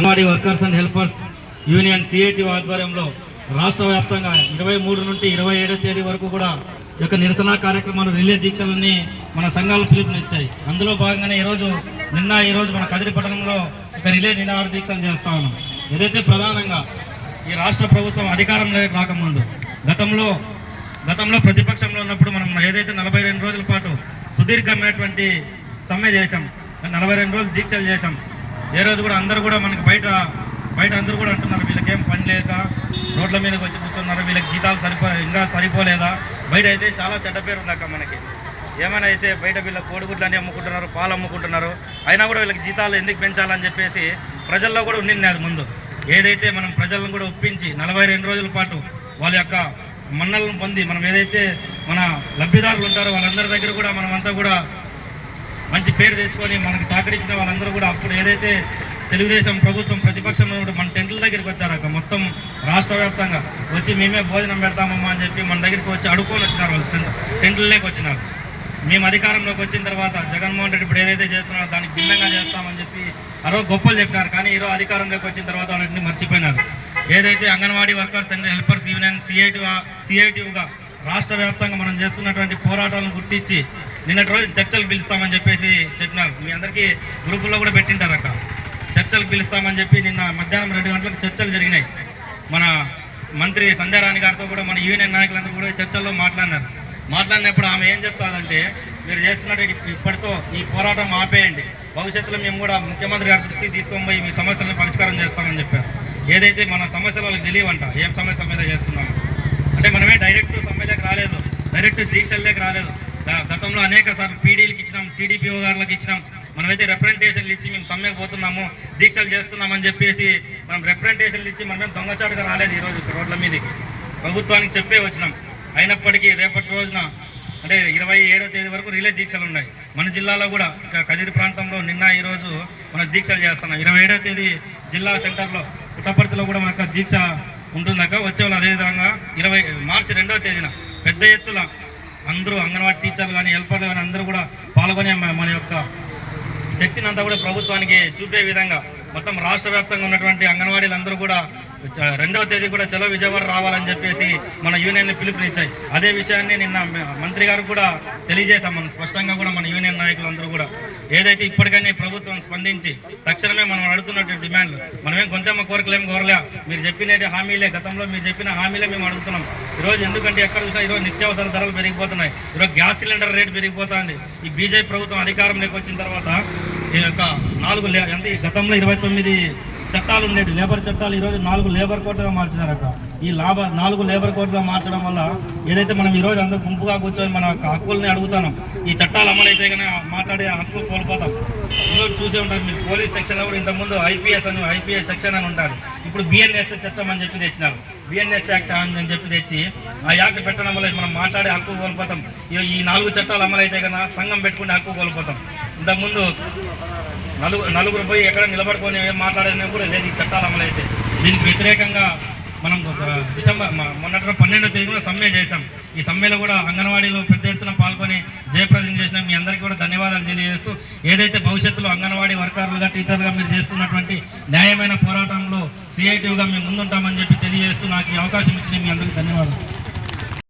Anganwadi workers and helpers union CIT ఆధ్వర్యంలో రాష్ట్ర వ్యాప్తంగా 23 నుండి 27వ తేదీ వరకు కూడా ఈ యొక్క నిరసన కార్యక్రమాలు రిలే దీక్షలన్నీ మన సంఘాలు పిలుపునిచ్చాయి. అందులో భాగంగానే ఈరోజు మన కదిరి పట్టణంలో ఒక రిలే నిరాహార దీక్షలు చేస్తా ఉన్నాం. ఏదైతే ప్రధానంగా ఈ రాష్ట్ర ప్రభుత్వం అధికారంలోకి రాకముందు గతంలో ప్రతిపక్షంలో ఉన్నప్పుడు మనం ఏదైతే 42 రోజుల పాటు సుదీర్ఘమైనటువంటి సమ్మె చేశాం, 42 రోజులు దీక్షలు చేశాం. ఏ రోజు కూడా అందరూ కూడా మనకి బయట అందరూ కూడా అంటున్నారు, వీళ్ళకేం పని లేక రోడ్ల మీదకి వచ్చి కూర్చున్నారు, వీళ్ళకి జీతాలు సరిపోలేదా. బయట అయితే చాలా చెడ్డ పేరు ఉందాక మనకి. ఏమైనా అయితే బయట వీళ్ళ కోడిగుడ్లు అని అమ్ముకుంటున్నారు, పాలు అమ్ముకుంటున్నారు. అయినా కూడా వీళ్ళకి జీతాలు ఎందుకు పెంచాలని చెప్పేసి ప్రజల్లో కూడా ఉండింది. అది ముందు ఏదైతే మనం ప్రజలను కూడా ఒప్పించి 42 రోజుల పాటు వాళ్ళ యొక్క మన్నలను పొంది మనం ఏదైతే మన లబ్ధిదారులు ఉంటారో వాళ్ళందరి దగ్గర కూడా మనమంతా కూడా మంచి పేరు తెచ్చుకొని మనకు సహకరించిన వాళ్ళందరూ కూడా అప్పుడు ఏదైతే తెలుగుదేశం ప్రభుత్వం ప్రతిపక్షంలో మన టెంట్ల దగ్గరికి వచ్చారక మొత్తం రాష్ట్ర వ్యాప్తంగా వచ్చి మేమే భోజనం పెడతామమ్మా అని చెప్పి మన దగ్గరికి వచ్చి అడుక్కొని వచ్చినారు. వాళ్ళు టెంట్లలోకి వచ్చినారు. మేము అధికారంలోకి వచ్చిన తర్వాత జగన్మోహన్ రెడ్డి ఇప్పుడు ఏదైతే చేస్తున్నారో దానికి భిన్నంగా చేస్తామని చెప్పి గొప్పలు చెప్పినారు. కానీ ఈరోజు అధికారంలోకి వచ్చిన తర్వాత వాళ్ళని మర్చిపోయినారు. ఏదైతే anganwadi workers and helpers union సిఐటిగా రాష్ట్ర వ్యాప్తంగా మనం చేస్తున్నటువంటి పోరాటాలను గుర్తించి నిన్నటి రోజు చర్చలు పిలుస్తామని చెప్పేసి చెప్పినారు. మీ అందరికీ గ్రూపుల్లో కూడా పెట్టింటారు. అక్కడ చర్చలకు పిలుస్తామని చెప్పి నిన్న మధ్యాహ్నం 2 గంటలకు చర్చలు జరిగినాయి. మన మంత్రి సంధ్యారాణి గారితో కూడా మన యూనియన్ నాయకులందరూ కూడా చర్చల్లో మాట్లాడినప్పుడు ఆమె ఏం చెప్తాదంటే, మీరు చేస్తున్నట్టు ఇప్పటితో ఈ పోరాటం ఆపేయండి, భవిష్యత్తులో మేము కూడా ముఖ్యమంత్రి గారి దృష్టికి తీసుకొని పోయి మీ సమస్యలను పరిష్కారం చేస్తామని చెప్పారు. ఏదైతే మన సమస్యలు వాళ్ళకి తెలియవంట, ఏం సమస్యల మీద చేస్తున్నాము అంటే మనమే డైరెక్ట్ సమ్మెలోకి రాలేదు, డైరెక్ట్ దీక్షల్లోకి రాలేదు. గతంలో అనేక సార్లు పీడీలకు ఇచ్చినాం, సిడిపిఓ గారులకు ఇచ్చినాం. మనమైతే రిప్రజెంటేషన్లు ఇచ్చి మేము సమ్మెకు పోతున్నాము, దీక్షలు చేస్తున్నామని చెప్పేసి మనం రిప్రజెంటేషన్లు ఇచ్చి మనమే దొంగచాటుగా రాలేదు. ఈరోజు రోడ్ల మీదకి ప్రభుత్వానికి చెప్పే వచ్చినాం. అయినప్పటికీ రేపటి రోజున అంటే 27వ తేదీ వరకు రిలే దీక్షలు ఉన్నాయి. మన జిల్లాలో కూడా కదిరి ప్రాంతంలో ఈరోజు మనం దీక్షలు చేస్తున్నాం. 27వ తేదీ జిల్లా సెంటర్లో పుట్టపర్తిలో కూడా మనకు దీక్ష ఉంటుందాక వచ్చేవాళ్ళు. అదేవిధంగా మార్చి 2వ తేదీన పెద్ద ఎత్తున అందరూ అంగన్వాడీ టీచర్లు కానీ హెల్పర్లు కానీ అందరూ కూడా పాల్గొనే మన యొక్క శక్తిని అంతా కూడా ప్రభుత్వానికి చూపే విధంగా మొత్తం రాష్ట్ర వ్యాప్తంగా ఉన్నటువంటి అంగన్వాడీలు అందరూ కూడా 2వ తేదీ కూడా చలో విజయవాడ రావాలని చెప్పేసి మన యూనియన్ని పిలుపునిచ్చాయి. అదే విషయాన్ని నిన్న మంత్రి గారు కూడా తెలియజేశాం. మనం స్పష్టంగా కూడా మన యూనియన్ నాయకులందరూ కూడా ఏదైతే ఇప్పటికైనా ప్రభుత్వం స్పందించి తక్షణమే మనం అడుగుతున్నట్టు డిమాండ్లు, మనమేం కొంతేమో కోరికలేం కోరలే, మీరు చెప్పిన హామీలే, గతంలో మీరు చెప్పిన హామీలే మేము అడుగుతున్నాం. ఈరోజు ఎందుకంటే ఎక్కడ చూసినా ఈరోజు నిత్యావసర ధరలు పెరిగిపోతున్నాయి, ఈరోజు గ్యాస్ సిలిండర్ రేటు పెరిగిపోతుంది. ఈ బీజేపీ ప్రభుత్వం అధికారంలోకి వచ్చిన తర్వాత ఈ యొక్క గతంలో 29 చట్టాలు ఉండేవి, లేబర్ చట్టాలు, ఈరోజు 4 లేబర్ కోడ్లుగా మార్చినారట. ఈ 4 లేబర్ కోడ్లుగా మార్చడం వల్ల ఏదైతే మనం ఈరోజు అందరూ గుంపుగా కూర్చొని మన హక్కుల్ని అడుగుతున్నాం, ఈ చట్టాలు అమలైతే కానీ మాట్లాడే హక్కులు కోల్పోతాం. ఈరోజు చూసే ఉంటారు మీరు, పోలీస్ సెక్షన్లో కూడా ఇంతకుముందు ఐపీఎస్ సెక్షన్ అని ఉంటారు, ఇప్పుడు బిఎన్ఎస్ చట్టం అని చెప్పి తెచ్చినారు. బిఎన్ఎస్ యాక్ట్ అని చెప్పి తెచ్చి ఆ యాక్ట్ పెట్టడం వల్ల మనం మాట్లాడే హక్కు కోల్పోతాం. ఈ 4 చట్టాలు అమలైతే కన్నా సంఘం పెట్టుకునే హక్కు కోల్పోతాం. ఇంతకుముందు నలుగురు పోయి ఎక్కడ నిలబడుకొని ఏం మాట్లాడేది కూడా లేదు ఈ చట్టాలు అమలైతే. దీనికి వ్యతిరేకంగా మనం మొన్నటి 12వ తేదీన సమ్మె చేశాం. ఈ సమ్మెలో కూడా అంగన్వాడీలో పెద్ద ఎత్తున పాల్గొని జయప్రదం చేసిన మీ అందరికీ కూడా ధన్యవాదాలు తెలియజేస్తూ, ఏదైతే భవిష్యత్తులో అంగన్వాడీ వర్కర్లుగా టీచర్లుగా మీరు చేస్తున్నటువంటి న్యాయమైన పోరాటంలో సిఐటిగా మేము ముందుంటామని చెప్పి తెలియజేస్తూ నాకు ఈ అవకాశం ఇచ్చిన మీ అందరికీ ధన్యవాదాలు.